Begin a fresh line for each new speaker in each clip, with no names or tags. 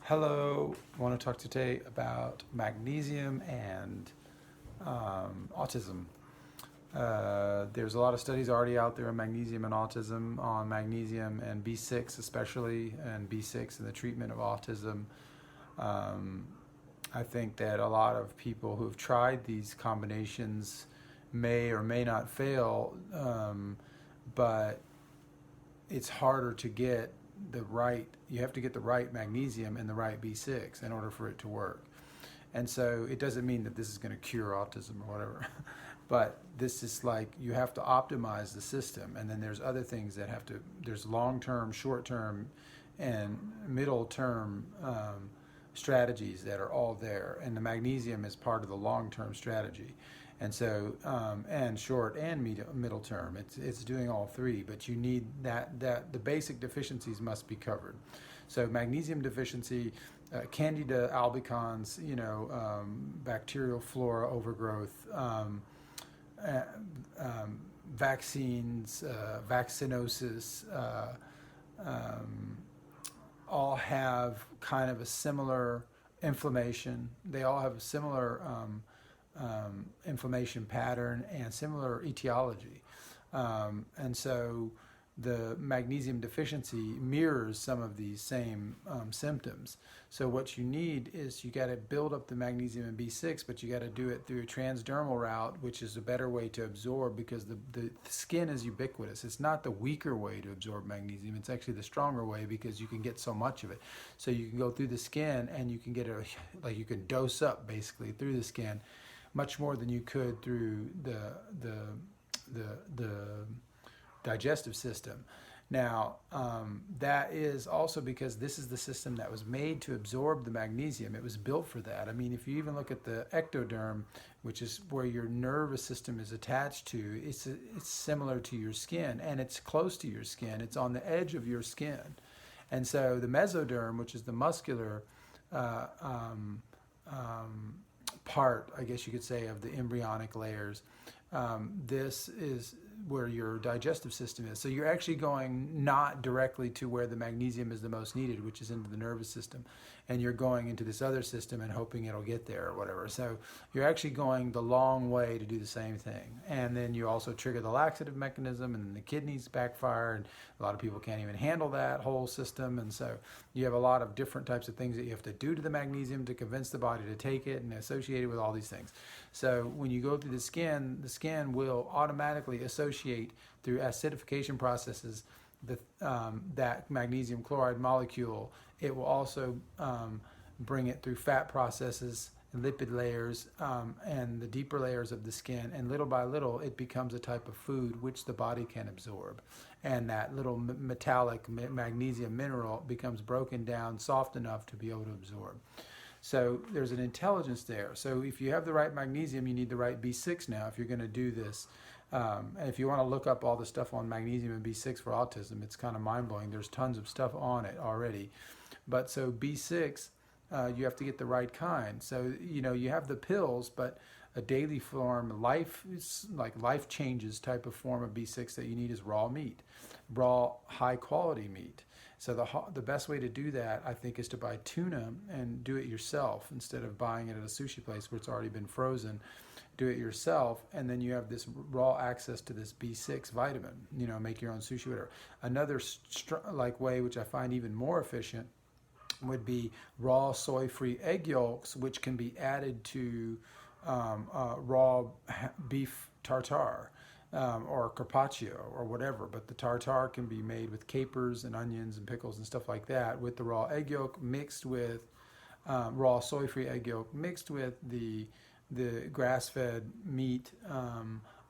Hello, I want to talk today about magnesium and autism. There's a lot of studies already out there on magnesium and autism, on magnesium and B6 especially, and B6 in the treatment of autism. Um, I think that a lot of people who've tried these combinations may or may not fail, but it's harder to get you have to get the right magnesium and the right B6 in order for it to work. And so it doesn't mean that this is going to cure autism or whatever, but this is like you have to optimize the system. And then there's other things that there's long-term, short-term, and middle-term strategies that are all there. And the magnesium is part of the long-term strategy. And so, and short and middle term, it's doing all three. But you need that the basic deficiencies must be covered. So magnesium deficiency, Candida albicans, bacterial flora overgrowth, vaccines, vaccinosis, all have kind of a similar inflammation. They all have a similar inflammation pattern and similar etiology. And so the magnesium deficiency mirrors some of these same symptoms. So what you need is you got to build up the magnesium and B6, but you got to do it through a transdermal route, which is a better way to absorb because the skin is ubiquitous. It's not the weaker way to absorb magnesium. It's actually the stronger way because you can get so much of it. So you can go through the skin and you can get you can dose up basically through the skin much more than you could through the digestive system. Now, that is also because this is the system that was made to absorb the magnesium. It was built for that. I mean, if you even look at the ectoderm, which is where your nervous system is attached to, it's similar to your skin, and it's close to your skin. It's on the edge of your skin. And so the mesoderm, which is the muscular part, I guess you could say, of the embryonic layers. This is where your digestive system is. So you're actually going not directly to where the magnesium is the most needed, which is into the nervous system, and you're going into this other system and hoping it'll get there or whatever. So you're actually going the long way to do the same thing. And then you also trigger the laxative mechanism, and the kidneys backfire, and a lot of people can't even handle that whole system. And so you have a lot of different types of things that you have to do to the magnesium to convince the body to take it, and associated with all these things. So when you go through the skin will automatically associate through acidification processes that magnesium chloride molecule. It will also bring it through fat processes, lipid layers, and the deeper layers of the skin. And little by little, it becomes a type of food which the body can absorb. And that little metallic magnesium mineral becomes broken down soft enough to be able to absorb. So there's an intelligence there. So if you have the right magnesium, you need the right B6 now if you're going to do this. And if you want to look up all the stuff on magnesium and B6 for autism, it's kind of mind-blowing. There's tons of stuff on it already. But so B6, you have to get the right kind. So, you have the pills, but a daily form, life changes type of form of B6 that you need is raw meat, raw high-quality meat. So the best way to do that, I think, is to buy tuna and do it yourself instead of buying it at a sushi place where it's already been frozen. Do it yourself, and then you have this raw access to this B6 vitamin. Make your own sushi, whatever. Another way, which I find even more efficient, would be raw soy-free egg yolks, which can be added to raw beef tartare. Or carpaccio or whatever, but the tartare can be made with capers and onions and pickles and stuff like that, with the raw egg yolk mixed with raw soy-free egg yolk mixed with the grass-fed meat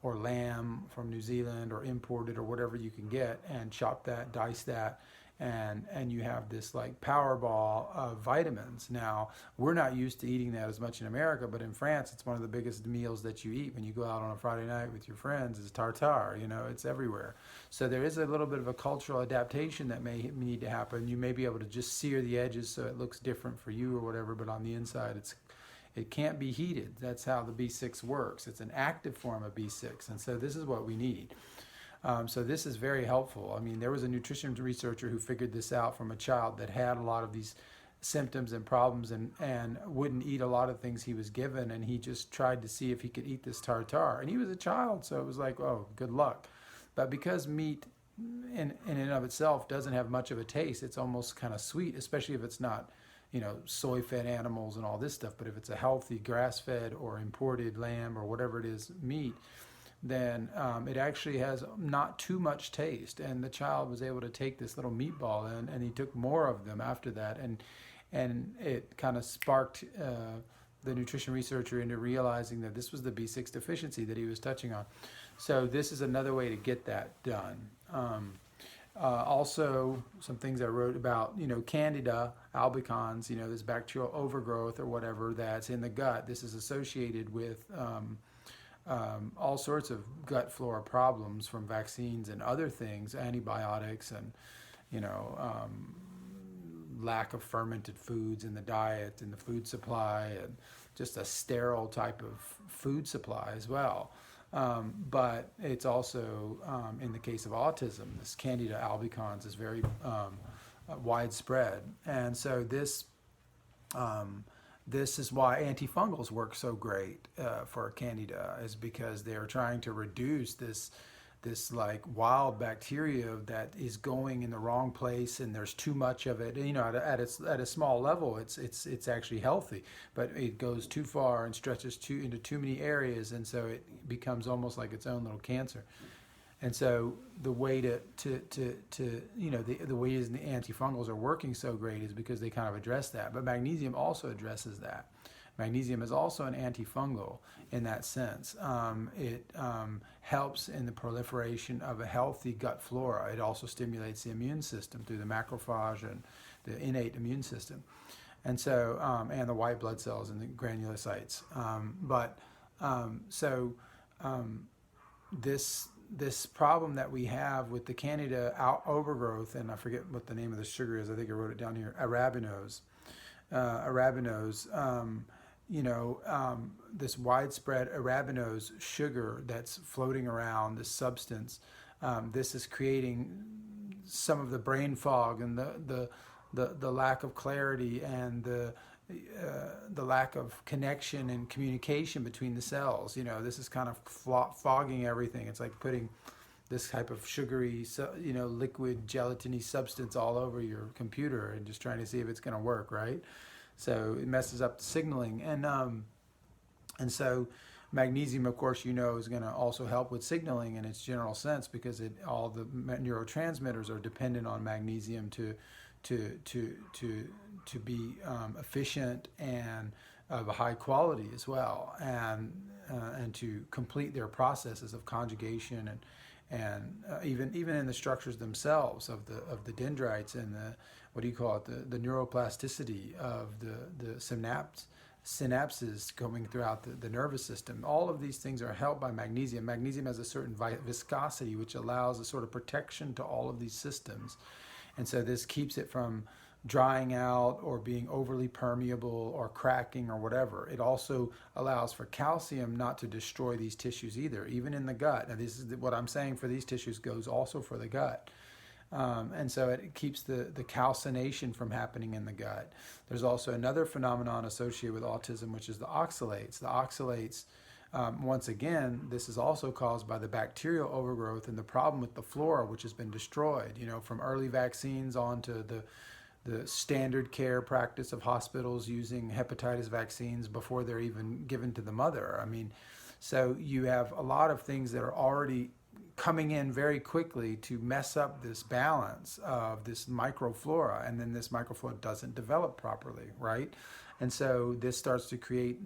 or lamb from New Zealand or imported or whatever you can get, and chop that, dice that, and you have this like power ball of vitamins. Now, we're not used to eating that as much in America, but in France, it's one of the biggest meals that you eat when you go out on a Friday night with your friends is tartare. It's everywhere. So there is a little bit of a cultural adaptation that may need to happen. You may be able to just sear the edges so it looks different for you or whatever, but on the inside, it can't be heated. That's how the B6 works. It's an active form of B6, and so this is what we need. So this is very helpful. I mean, there was a nutrition researcher who figured this out from a child that had a lot of these symptoms and problems, and wouldn't eat a lot of things he was given, and he just tried to see if he could eat this tartare. And he was a child, so it was like, oh, good luck. But because meat in and of itself doesn't have much of a taste, it's almost kind of sweet, especially if it's not, soy-fed animals and all this stuff. But if it's a healthy grass-fed or imported lamb or whatever it is, meat, then it actually has not too much taste. And the child was able to take this little meatball, and he took more of them after that. And it kind of sparked the nutrition researcher into realizing that this was the B6 deficiency that he was touching on. So this is another way to get that done. Also, some things I wrote about, Candida Albicans, this bacterial overgrowth or whatever that's in the gut. This is associated with all sorts of gut flora problems from vaccines and other things, antibiotics, and lack of fermented foods in the diet and the food supply, and just a sterile type of food supply as well. But it's also, in the case of autism, this Candida albicans is very widespread. And so this is why antifungals work so great for Candida, is because they're trying to reduce this like wild bacteria that is going in the wrong place, and there's too much of it. At a small level, it's actually healthy, but it goes too far and stretches into too many areas, and so it becomes almost like its own little cancer. And so the way the ways the antifungals are working so great is because they kind of address that. But magnesium also addresses that. Magnesium is also an antifungal in that sense. It helps in the proliferation of a healthy gut flora. It also stimulates the immune system through the macrophage and the innate immune system, and so and the white blood cells and the granulocytes. This problem that we have with the Candida overgrowth, and I forget what the name of the sugar is. I think I wrote it down here. Arabinose. This widespread arabinose sugar that's floating around, this substance, this is creating some of the brain fog and the lack of clarity and the lack of connection and communication between the cells. This is kind of fogging everything. It's like putting this type of sugary, liquid gelatiny substance all over your computer and just trying to see if it's going to work, right? So it messes up the signaling, and so magnesium, of course, is going to also help with signaling in its general sense, because all the neurotransmitters are dependent on magnesium to be efficient and of a high quality as well, and to complete their processes of conjugation and even in the structures themselves of the dendrites and the neuroplasticity of the synapses going throughout the nervous system. All of these things are helped by magnesium. Magnesium has a certain viscosity which allows a sort of protection to all of these systems, and so this keeps it from drying out or being overly permeable or cracking or whatever. It also allows for calcium not to destroy these tissues either, even in the gut. Now, this is what I'm saying for these tissues goes also for the gut. And so it keeps the calcination from happening in the gut. There's also another phenomenon associated with autism, which is the oxalates. The oxalates, once again, this is also caused by the bacterial overgrowth and the problem with the flora, which has been destroyed, from early vaccines on to the standard care practice of hospitals using hepatitis vaccines before they're even given to the mother. I mean, so you have a lot of things that are already coming in very quickly to mess up this balance of this microflora, and then this microflora doesn't develop properly, right? And so this starts to create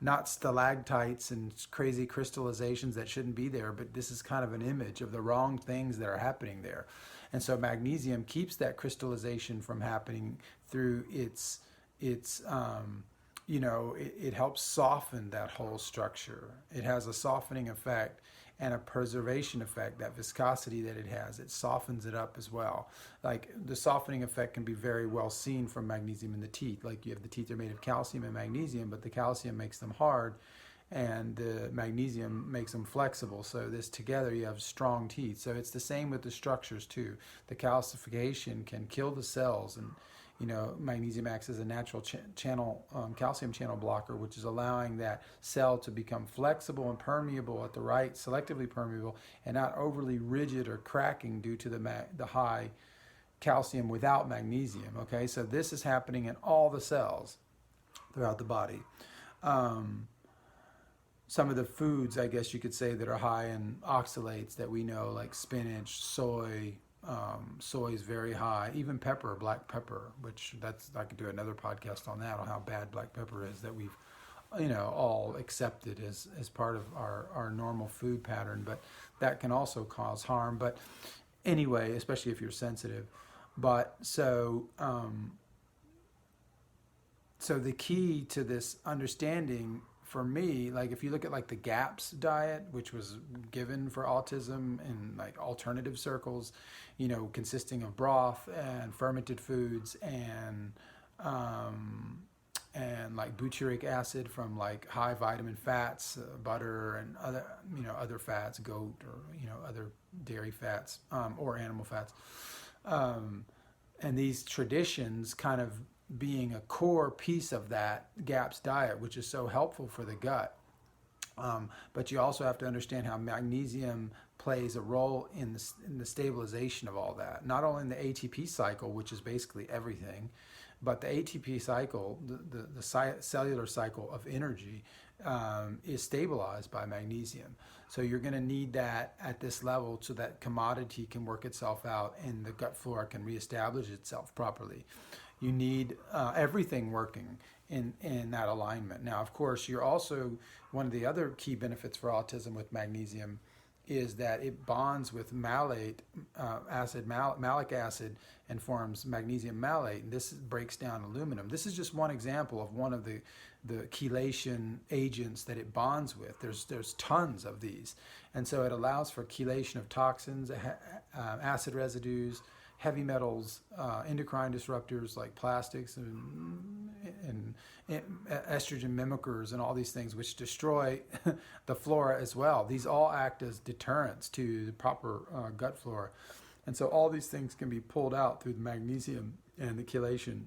not stalactites and crazy crystallizations that shouldn't be there, but this is kind of an image of the wrong things that are happening there. And so magnesium keeps that crystallization from happening through its it helps soften that whole structure. It has a softening effect and a preservation effect. That viscosity that it has, it softens it up as well. Like the softening effect can be very well seen from magnesium in the teeth. Like you have the teeth are made of calcium and magnesium, but the calcium makes them hard and the magnesium makes them flexible. So this together, you have strong teeth. So it's the same with the structures too. The calcification can kill the cells magnesium acts as a natural calcium channel blocker, which is allowing that cell to become flexible and permeable at the right, selectively permeable, and not overly rigid or cracking due to the high calcium without magnesium. Okay, so this is happening in all the cells throughout the body. Some of the foods, I guess you could say, that are high in oxalates that we know, like spinach, soy. Soy is very high. Even pepper, black pepper, which I could do another podcast on that, on how bad black pepper is, that we've all accepted as part of our normal food pattern, but that can also cause harm. But anyway, especially if you're sensitive. But so the key to this understanding for me, like if you look at like the GAPS diet, which was given for autism in like alternative circles, consisting of broth and fermented foods and like butyric acid from like high vitamin fats, butter and other fats, goat or other dairy fats or animal fats, and these traditions kind of being a core piece of that GAPS diet, which is so helpful for the gut. But you also have to understand how magnesium plays a role in the stabilization of all that. Not only in the ATP cycle, which is basically everything, but the ATP cycle, the cellular cycle of energy, is stabilized by magnesium. So you're going to need that at this level so that commodity can work itself out and the gut flora can reestablish itself properly. You need everything working in that alignment. Now, of course, you're also, one of the other key benefits for autism with magnesium is that it bonds with malic acid, and forms magnesium malate. And this breaks down aluminum. This is just one example of one of the chelation agents that it bonds with. There's tons of these. And so it allows for chelation of toxins, acid residues, heavy metals, endocrine disruptors like plastics and estrogen mimickers and all these things which destroy the flora as well. These all act as deterrents to the proper gut flora. And so all these things can be pulled out through the magnesium and the chelation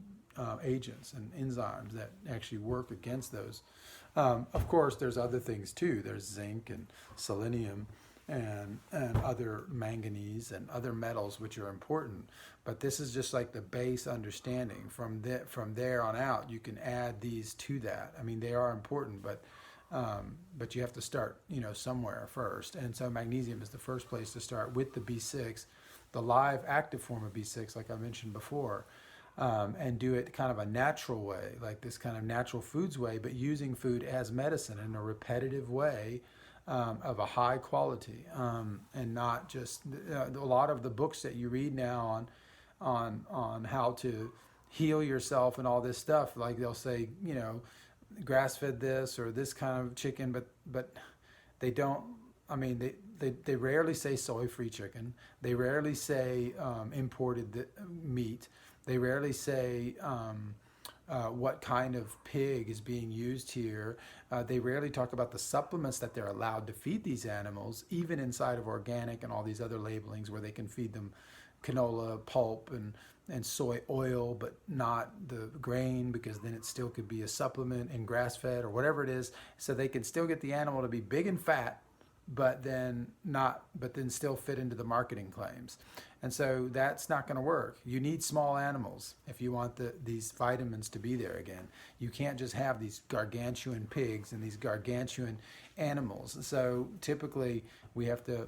agents and enzymes that actually work against those. Of course, there's other things too. There's zinc and selenium and other manganese and other metals which are important. But this is just like the base understanding. From there on out, you can add these to that. I mean, they are important, but you have to start, somewhere first. And so magnesium is the first place to start with the B6, the live active form of B6, like I mentioned before, and do it kind of a natural way, like this kind of natural foods way, but using food as medicine in a repetitive way. Of a high quality, and not just a lot of the books that you read now on how to heal yourself and all this stuff. Like they'll say, grass-fed this or this kind of chicken, but they don't. I mean, they rarely say soy-free chicken. They rarely say imported meat. They rarely say what kind of pig is being used here. They rarely talk about the supplements that they're allowed to feed these animals, even inside of organic and all these other labelings where they can feed them canola pulp and soy oil, but not the grain, because then it still could be a supplement, and grass-fed or whatever it is. So they can still get the animal to be big and fat, but then still fit into the marketing claims. And so that's not going to work. You need small animals if you want these vitamins to be there again. You can't just have these gargantuan pigs and these gargantuan animals. So typically we have to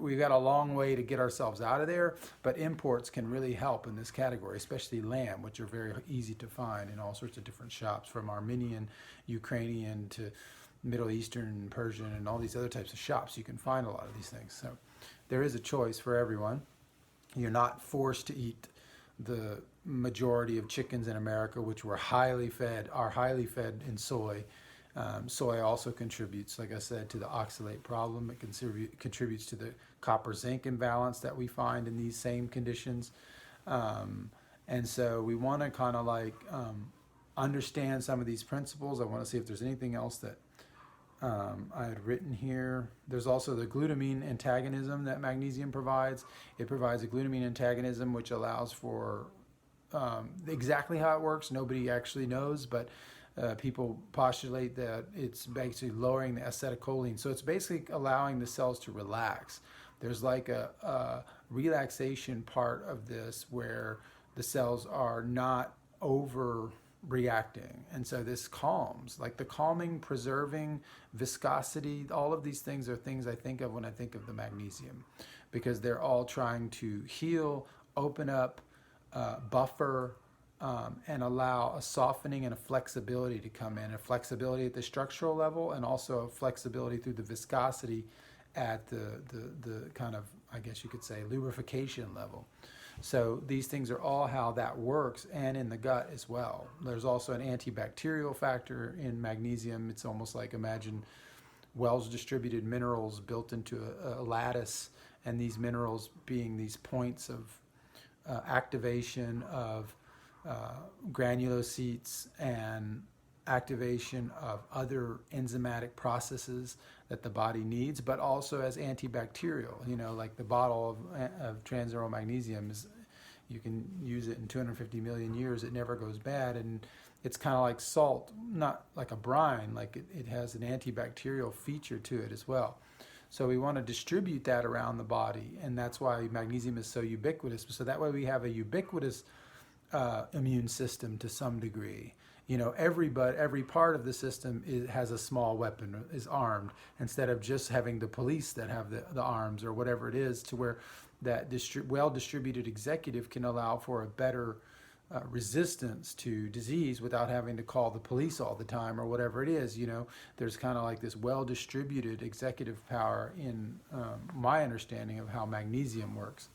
we've got a long way to get ourselves out of there, but imports can really help in this category, especially lamb, which are very easy to find in all sorts of different shops, from Armenian, Ukrainian to Middle Eastern, Persian, and all these other types of shops. You can find a lot of these things. So there is a choice for everyone. You're not forced to eat the majority of chickens in America, which are highly fed in soy. Soy also contributes, like I said, to the oxalate problem. It contributes to the copper-zinc imbalance that we find in these same conditions. And so we want to kind of understand some of these principles. I want to see if there's anything else that I had written here. There's also the glutamine antagonism that magnesium provides. It provides a glutamine antagonism which allows for exactly how it works. Nobody actually knows, but people postulate that it's basically lowering the acetylcholine. So it's basically allowing the cells to relax. There's like a relaxation part of this where the cells are not overreacting. And so this calms, like the calming, preserving, viscosity, all of these things are things I think of when I think of the magnesium, because they're all trying to heal, open up, buffer, and allow a softening and a flexibility to come in, a flexibility at the structural level and also a flexibility through the viscosity at the kind of, I guess you could say, lubrification level. So these things are all how that works, and in the gut as well. There's also an antibacterial factor in magnesium. It's almost like, imagine well-distributed minerals built into a lattice, and these minerals being these points of activation of granulocytes and activation of other enzymatic processes that the body needs, but also as antibacterial. Like the bottle of Transdermal Magnesium is, you can use it in 250 million years. It never goes bad, and it's kind of like salt, not like a brine. Like it has an antibacterial feature to it as well. So we want to distribute that around the body, and that's why magnesium is so ubiquitous. So that way we have a ubiquitous immune system to some degree. Every part of the system has a small weapon, is armed, instead of just having the police that have the arms or whatever it is, to where that well-distributed executive can allow for a better resistance to disease without having to call the police all the time or whatever it is. There's kind of like this well-distributed executive power in my understanding of how magnesium works,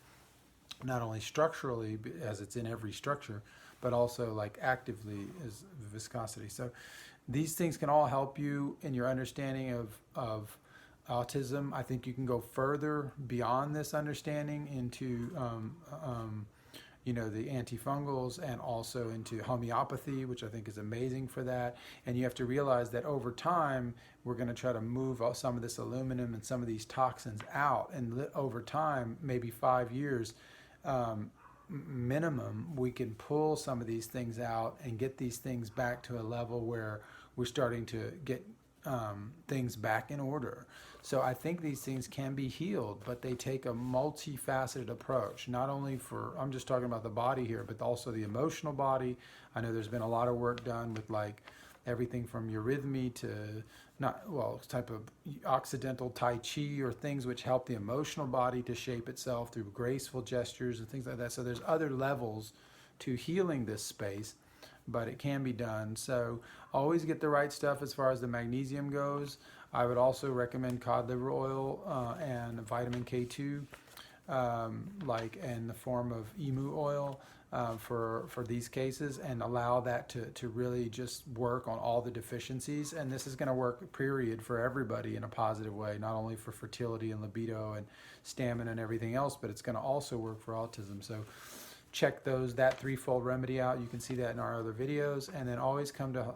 not only structurally, as it's in every structure, but also like actively as viscosity. So these things can all help you in your understanding of autism. I think you can go further beyond this understanding into the antifungals, and also into homeopathy, which I think is amazing for that. And you have to realize that over time, we're going to try to move some of this aluminum and some of these toxins out. And over time, maybe 5 years, minimum, we can pull some of these things out and get these things back to a level where we're starting to get things back in order. So I think these things can be healed, but they take a multifaceted approach, not only for, I'm just talking about the body here, but also the emotional body. I know there's been a lot of work done with like everything from eurythmy to type of Occidental Tai Chi, or things which help the emotional body to shape itself through graceful gestures and things like that. So there's other levels to healing this space, but it can be done. So always get the right stuff as far as the magnesium goes. I would also recommend cod liver oil and vitamin K2, in the form of emu oil. For these cases, and allow that to really just work on all the deficiencies. And this is going to work, period, for everybody in a positive way, not only for fertility and libido and stamina and everything else, but it's going to also work for autism. So check that threefold remedy out. You can see that in our other videos. And then always come to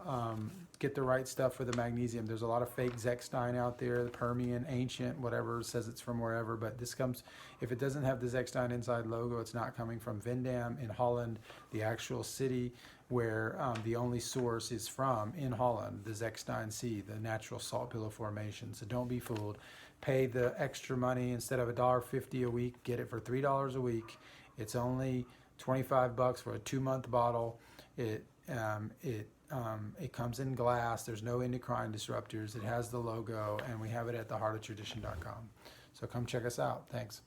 get the right stuff for the magnesium. There's a lot of fake Zechstein out there, the Permian, ancient, whatever, says it's from wherever. But this comes, if it doesn't have the Zechstein Inside logo, it's not coming from Vindam in Holland, the actual city where the only source is from in Holland, the Zechstein Sea, the natural salt pillow formation. So don't be fooled. Pay the extra money. Instead of $1.50 a week, get it for $3 a week. It's only $25 for a 2-month bottle. It comes in glass. There's no endocrine disruptors. It has the logo, and we have it at theheartoftradition.com. So come check us out. Thanks.